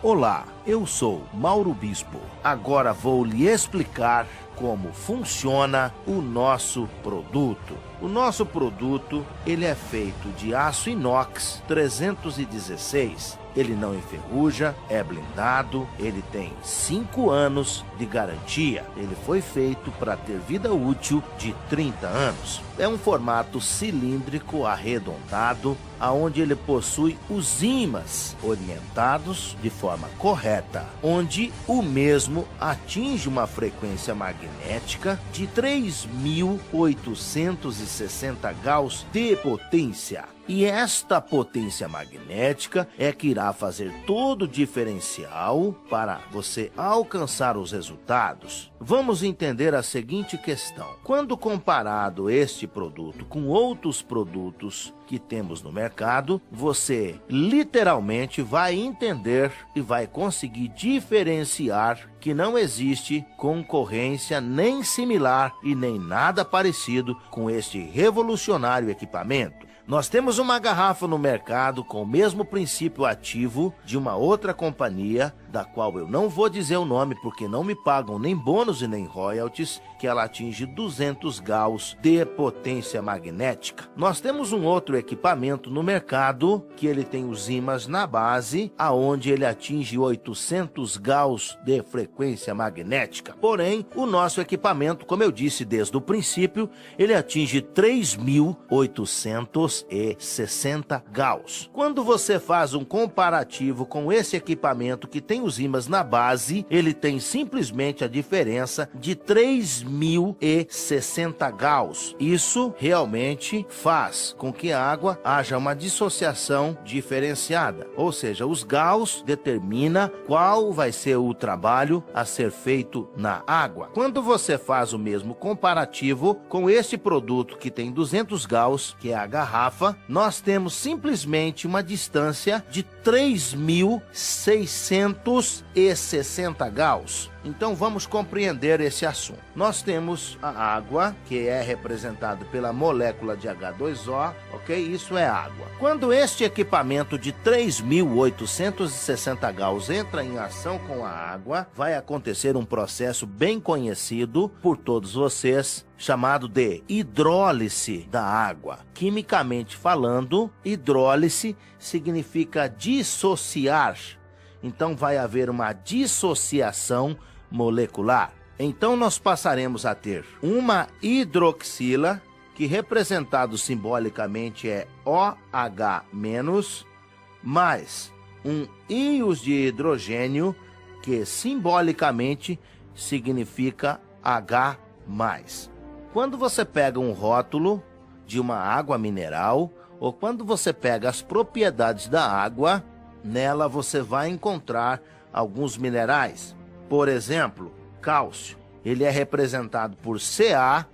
Olá, eu sou Mauro Bispo. Agora vou lhe explicar como funciona o nosso produto. O nosso produto, ele é feito de aço inox 316. Ele não enferruja, é blindado, ele tem 5 anos de garantia. Ele foi feito para ter vida útil de 30 anos. É um formato cilíndrico arredondado, aonde ele possui os ímãs orientados de forma correta, onde o mesmo atinge uma frequência magnética de 3.860 gauss de potência. E esta potência magnética é que irá fazer todo o diferencial para você alcançar os resultados. Vamos entender a seguinte questão. Quando comparado este produto com outros produtos que temos no mercado, você literalmente vai entender e vai conseguir diferenciar que não existe concorrência nem similar e nem nada parecido com este revolucionário equipamento. Nós temos uma garrafa no mercado com o mesmo princípio ativo de uma outra companhia, da qual eu não vou dizer o nome porque não me pagam nem bônus e nem royalties, que ela atinge 200 gauss de potência magnética. Nós temos um outro equipamento no mercado que ele tem os ímãs na base, aonde ele atinge 800 gauss de frequência magnética. Porém, o nosso equipamento, como eu disse desde o princípio, ele atinge 3.860 gauss. Quando você faz um comparativo com esse equipamento que tem os ímãs na base, ele tem simplesmente a diferença de 3.060 gauss. Isso realmente faz com que a água haja uma dissociação diferenciada, ou seja, os gauss determina qual vai ser o trabalho a ser feito na água. Quando você faz o mesmo comparativo com este produto que tem 200 gauss, que é a garrafa, nós temos simplesmente uma distância de 3.660 gauss. Então vamos compreender esse assunto. Nós temos a água, que é representada pela molécula de H2O, ok? Isso é água. Quando este equipamento de 3.860 gauss entra em ação com a água, vai acontecer um processo bem conhecido por todos vocês, chamado de hidrólise da água. Quimicamente falando, hidrólise significa dissociar. Então vai haver uma dissociação molecular. Então nós passaremos a ter uma hidroxila, que representado simbolicamente é OH-, mais um íons de hidrogênio, que simbolicamente significa H+. Quando você pega um rótulo de uma água mineral, ou quando você pega as propriedades da água, nela você vai encontrar alguns minerais. Por exemplo, cálcio. Ele é representado por Ca++.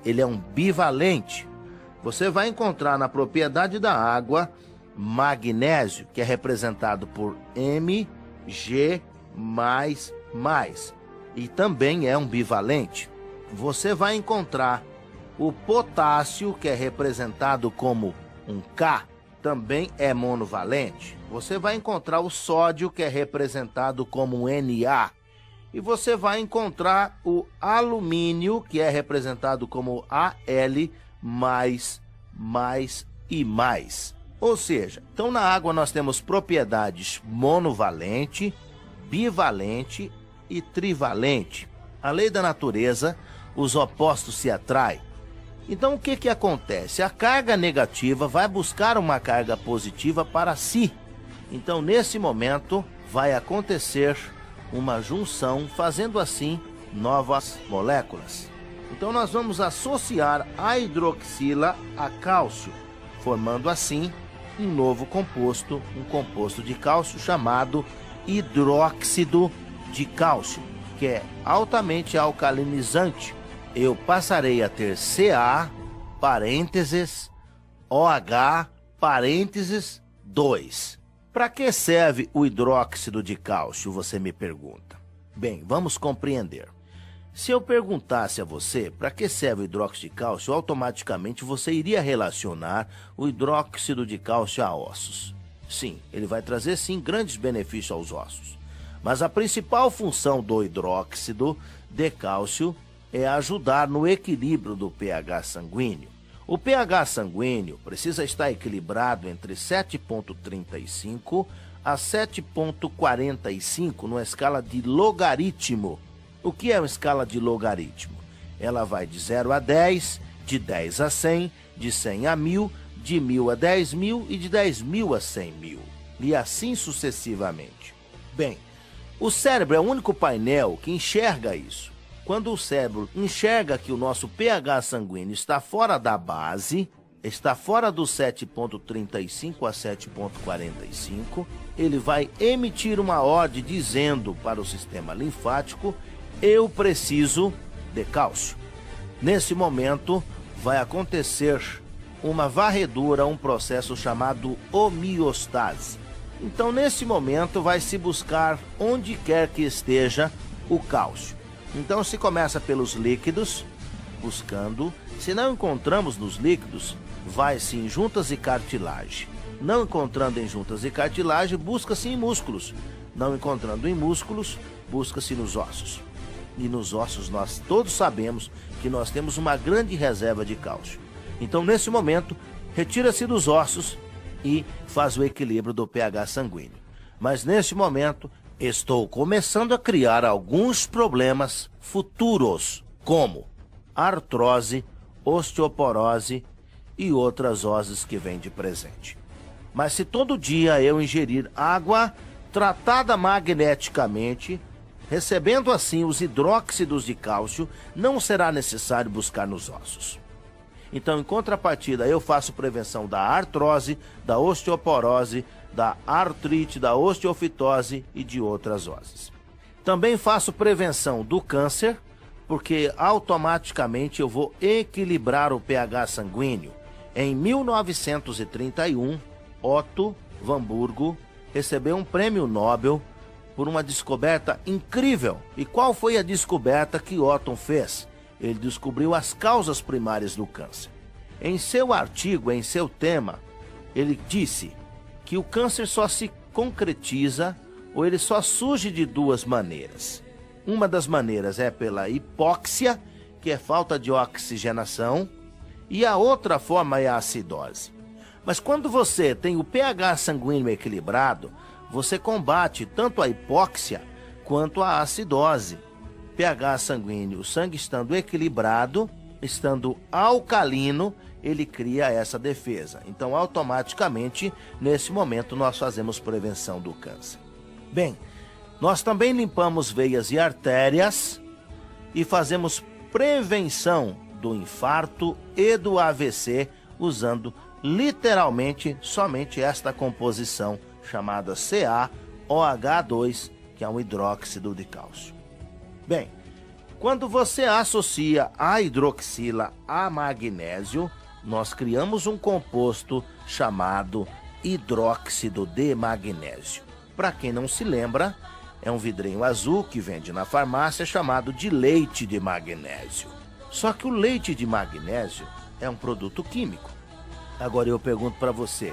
Ele é um bivalente. Você vai encontrar na propriedade da água magnésio, que é representado por Mg++. E também é um bivalente. Você vai encontrar o potássio, que é representado como um K, também é monovalente. Você vai encontrar o sódio, que é representado como um Na. E você vai encontrar o alumínio, que é representado como Al++. Ou seja, então na água nós temos propriedades monovalente, bivalente e trivalente. A lei da natureza, os opostos se atraem. Então o que acontece? A carga negativa vai buscar uma carga positiva para si. Então nesse momento vai acontecer uma junção, fazendo assim novas moléculas. Então nós vamos associar a hidroxila a cálcio, formando assim um novo composto, um composto de cálcio chamado hidróxido de cálcio, que é altamente alcalinizante. Eu passarei a ter Ca, parênteses, OH, parênteses, 2. Para que serve o hidróxido de cálcio, você me pergunta? Bem, vamos compreender. Se eu perguntasse a você para que serve o hidróxido de cálcio, automaticamente você iria relacionar o hidróxido de cálcio a ossos. Sim, ele vai trazer sim grandes benefícios aos ossos. Mas a principal função do hidróxido de cálcio é ajudar no equilíbrio do pH sanguíneo. O pH sanguíneo precisa estar equilibrado entre 7,35 a 7,45 numa escala de logaritmo. O que é uma escala de logaritmo? Ela vai de 0 a 10, de 10 a 100, de 100 a 1000, de 1000 a 10.000 e de 10.000 a 100.000. E assim sucessivamente. Bem, o cérebro é o único painel que enxerga isso. Quando o cérebro enxerga que o nosso pH sanguíneo está fora da base, está fora do 7,35 a 7,45, ele vai emitir uma ordem dizendo para o sistema linfático: eu preciso de cálcio. Nesse momento vai acontecer uma varredura, um processo chamado homeostase. Então, nesse momento, vai se buscar onde quer que esteja o cálcio. Então, se começa pelos líquidos, buscando. Se não encontramos nos líquidos, vai-se em juntas e cartilagem. Não encontrando em juntas e cartilagem, busca-se em músculos. Não encontrando em músculos, busca-se nos ossos. E nos ossos nós todos sabemos que nós temos uma grande reserva de cálcio. Então, nesse momento, retira-se dos ossos e faz o equilíbrio do pH sanguíneo. Mas, nesse momento, estou começando a criar alguns problemas futuros, como artrose, osteoporose e outras oses que vêm de presente. Mas se todo dia eu ingerir água tratada magneticamente, recebendo assim os hidróxidos de cálcio, não será necessário buscar nos ossos. Então, em contrapartida, eu faço prevenção da artrose, da osteoporose, da artrite, da osteofitose e de outras oses. Também faço prevenção do câncer, porque automaticamente eu vou equilibrar o pH sanguíneo. Em 1931, Otto Warburg recebeu um prêmio Nobel por uma descoberta incrível. E qual foi a descoberta que Otto fez? Ele descobriu as causas primárias do câncer. Em seu artigo, em seu tema, ele disse que o câncer só se concretiza ou ele só surge de duas maneiras. Uma das maneiras é pela hipóxia, que é falta de oxigenação, e a outra forma é a acidose. Mas quando você tem o pH sanguíneo equilibrado, você combate tanto a hipóxia quanto a acidose. pH sanguíneo, o sangue estando equilibrado, estando alcalino, ele cria essa defesa. Então, automaticamente, nesse momento, nós fazemos prevenção do câncer. Bem, nós também limpamos veias e artérias e fazemos prevenção do infarto e do AVC usando literalmente somente esta composição chamada CaOH2, que é um hidróxido de cálcio. Bem, quando você associa a hidroxila a magnésio, nós criamos um composto chamado hidróxido de magnésio. Para quem não se lembra, é um vidrinho azul que vende na farmácia chamado de leite de magnésio. Só que o leite de magnésio é um produto químico. Agora eu pergunto para você,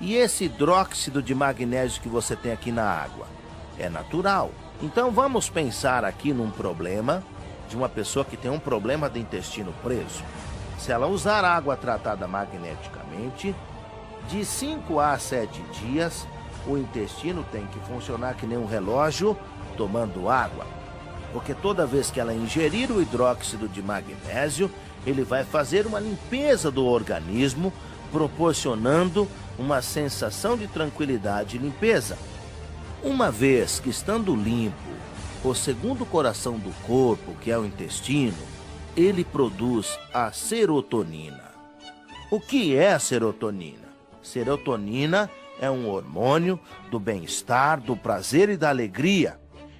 e esse hidróxido de magnésio que você tem aqui na água? É natural. Então vamos pensar aqui num problema de uma pessoa que tem um problema de intestino preso. Se ela usar água tratada magneticamente, de 5 a 7 dias, o intestino tem que funcionar que nem um relógio tomando água. Porque toda vez que ela ingerir o hidróxido de magnésio, ele vai fazer uma limpeza do organismo, proporcionando uma sensação de tranquilidade e limpeza. Uma vez que estando limpo, o segundo coração do corpo, que é o intestino, ele produz a serotonina. O que é a serotonina? Serotonina é um hormônio do bem-estar, do prazer e da alegria.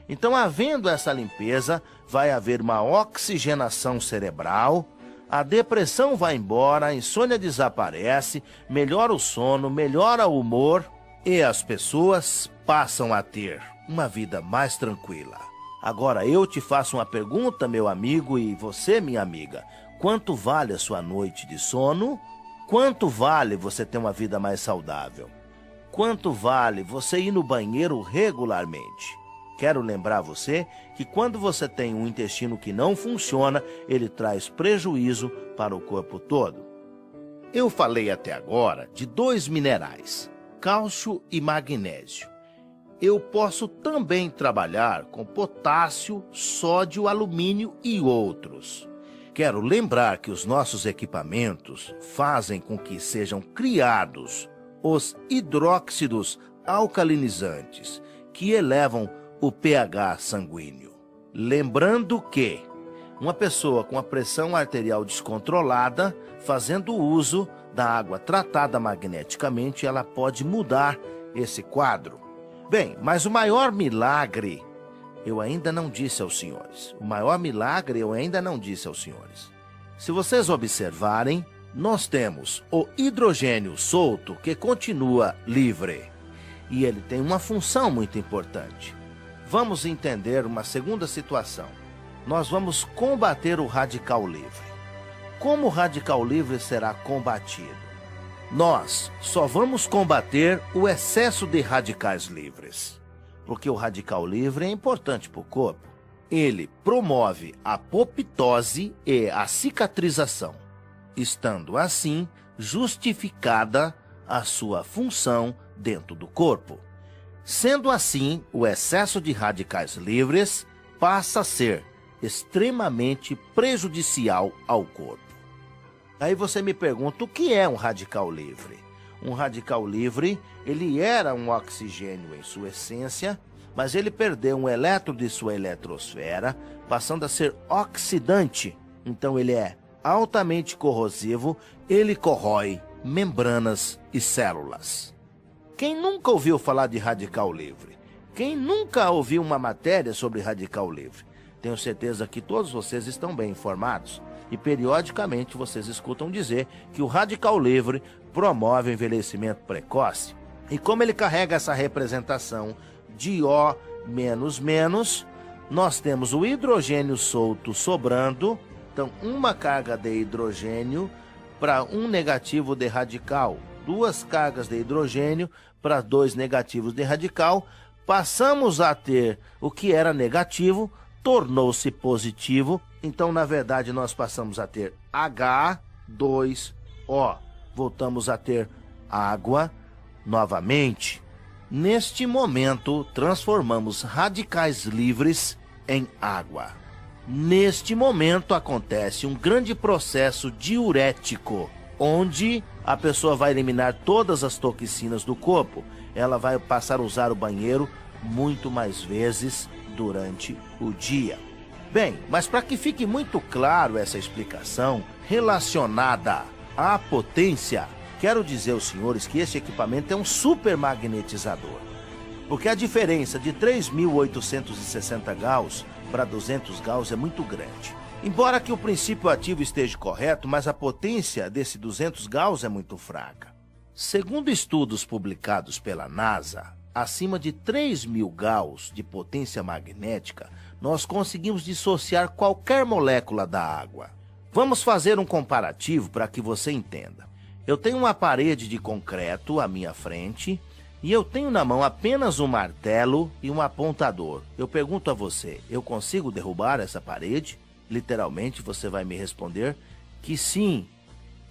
Então, havendo essa limpeza, vai haver uma oxigenação cerebral, a depressão vai embora, a insônia desaparece, melhora o sono, melhora o humor e as pessoas passam a ter uma vida mais tranquila. Agora eu te faço uma pergunta, meu amigo, e você, minha amiga. Quanto vale a sua noite de sono? Quanto vale você ter uma vida mais saudável? quanto vale você ir no banheiro regularmente. Quero lembrar você que quando você tem um intestino que não funciona, ele traz prejuízo para o corpo todo. Eu falei até agora de 2 minerais, cálcio e magnésio. Eu posso também trabalhar com potássio, sódio, alumínio e outros. Quero lembrar que os nossos equipamentos fazem com que sejam criados os hidróxidos alcalinizantes, que elevam o pH sanguíneo. Lembrando que uma pessoa com a pressão arterial descontrolada, fazendo uso da água tratada magneticamente, ela pode mudar esse quadro. Bem, mas o maior milagre eu ainda não disse aos senhores. O maior milagre eu ainda não disse aos senhores. Se vocês observarem, nós temos o hidrogênio solto, que continua livre. E ele tem uma função muito importante. Vamos entender uma segunda situação. Nós vamos combater o radical livre. Como o radical livre será combatido? Nós só vamos combater o excesso de radicais livres. Porque o radical livre é importante para o corpo. Ele promove a apoptose e a cicatrização, estando assim justificada a sua função dentro do corpo. Sendo assim, o excesso de radicais livres passa a ser extremamente prejudicial ao corpo. Aí você me pergunta, o que é um radical livre? Um radical livre, ele era um oxigênio em sua essência, mas ele perdeu um elétron de sua eletrosfera, passando a ser oxidante. Então ele é altamente corrosivo, ele corrói membranas e células. Quem nunca ouviu falar de radical livre? Quem nunca ouviu uma matéria sobre radical livre? Tenho certeza que todos vocês estão bem informados e periodicamente vocês escutam dizer que o radical livre promove o envelhecimento precoce. E como ele carrega essa representação de O menos menos, nós temos o hidrogênio solto sobrando, então uma carga de hidrogênio para um negativo de radical, 2 cargas de hidrogênio para 2 negativos de radical, passamos a ter o que era negativo, tornou-se positivo, então na verdade nós passamos a ter H2O, voltamos a ter água novamente. Neste momento, transformamos radicais livres em água. Neste momento acontece um grande processo diurético, onde a pessoa vai eliminar todas as toxinas do corpo. Ela vai passar a usar o banheiro muito mais vezes durante o dia. Bem, mas para que fique muito claro essa explicação relacionada à potência, quero dizer aos senhores que esse equipamento é um super magnetizador. Porque a diferença de 3.860 Gauss para 200 Gauss é muito grande. Embora que o princípio ativo esteja correto, mas a potência desse 200 Gauss é muito fraca. Segundo estudos publicados pela NASA, acima de 3.000 Gauss de potência magnética, nós conseguimos dissociar qualquer molécula da água. Vamos fazer um comparativo para que você entenda. Eu tenho uma parede de concreto à minha frente e eu tenho na mão apenas um martelo e um apontador. Eu pergunto a você, eu consigo derrubar essa parede? Literalmente você vai me responder que sim,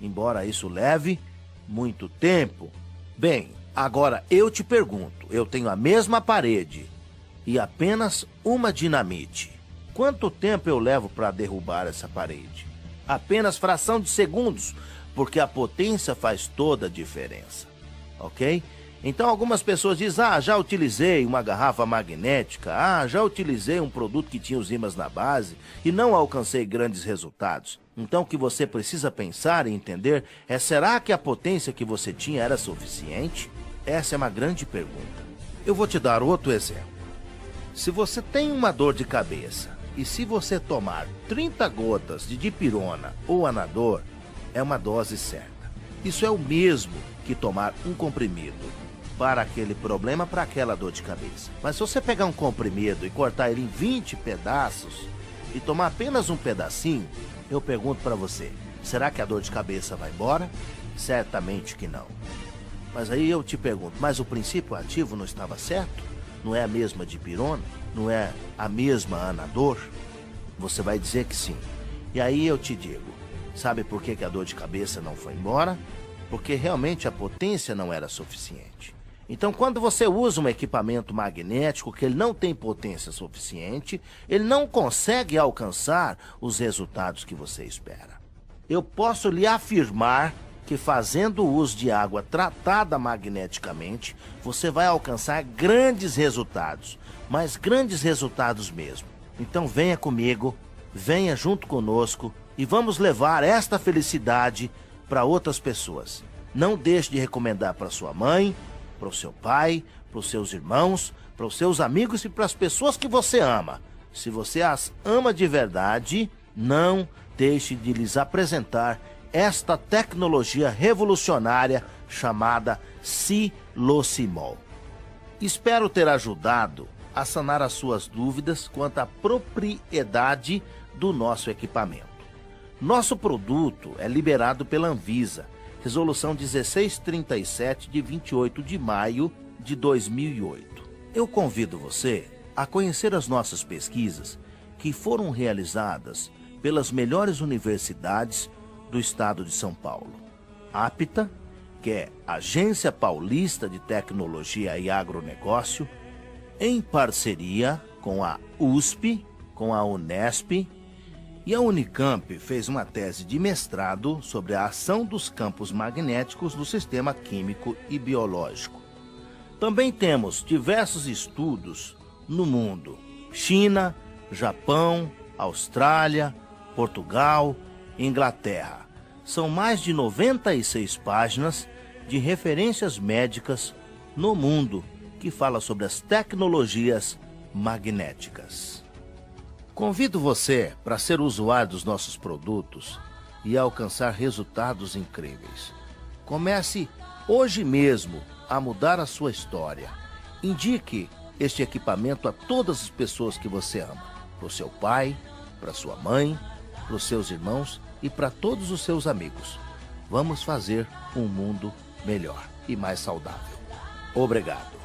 embora isso leve muito tempo. Bem, agora eu te pergunto, eu tenho a mesma parede e apenas uma dinamite. Quanto tempo eu levo para derrubar essa parede? Apenas fração de segundos, porque a potência faz toda a diferença, ok? Então algumas pessoas dizem, já utilizei uma garrafa magnética, já utilizei um produto que tinha os ímãs na base e não alcancei grandes resultados. Então o que você precisa pensar e entender é, será que a potência que você tinha era suficiente? Essa é uma grande pergunta. Eu vou te dar outro exemplo. Se você tem uma dor de cabeça e se você tomar 30 gotas de dipirona ou anador, é uma dose certa. Isso é o mesmo que tomar um comprimido para aquele problema, para aquela dor de cabeça. Mas se você pegar um comprimido e cortar ele em 20 pedaços e tomar apenas um pedacinho, eu pergunto para você, será que a dor de cabeça vai embora? Certamente que não. Mas aí eu te pergunto, mas o princípio ativo não estava certo? Não é a mesma dipirona? Não é a mesma anador? Você vai dizer que sim. E aí eu te digo, sabe por que a dor de cabeça não foi embora? Porque realmente a potência não era suficiente. Então, quando você usa um equipamento magnético que ele não tem potência suficiente, ele não consegue alcançar os resultados que você espera. Eu posso lhe afirmar que fazendo uso de água tratada magneticamente, você vai alcançar grandes resultados, mas grandes resultados mesmo. Então venha comigo, venha junto conosco e vamos levar esta felicidade para outras pessoas. Não deixe de recomendar para sua mãe, para o seu pai, para os seus irmãos, para os seus amigos e para as pessoas que você ama. Se você as ama de verdade, não deixe de lhes apresentar esta tecnologia revolucionária chamada Silocimol. Espero ter ajudado a sanar as suas dúvidas quanto à propriedade do nosso equipamento. Nosso produto é liberado pela Anvisa, Resolução 1637 de 28 de maio de 2008. Eu convido você a conhecer as nossas pesquisas que foram realizadas pelas melhores universidades do estado de São Paulo. APTA, que é Agência Paulista de Tecnologia e Agronegócio, em parceria com a USP, com a Unesp, e a Unicamp fez uma tese de mestrado sobre a ação dos campos magnéticos no sistema químico e biológico. Também temos diversos estudos no mundo: China, Japão, Austrália, Portugal, Inglaterra. São mais de 96 páginas de referências médicas no mundo que fala sobre as tecnologias magnéticas. Convido você para ser usuário dos nossos produtos e alcançar resultados incríveis. Comece hoje mesmo a mudar a sua história. Indique este equipamento a todas as pessoas que você ama. Para o seu pai, para sua mãe, para os seus irmãos e para todos os seus amigos. Vamos fazer um mundo melhor e mais saudável. Obrigado.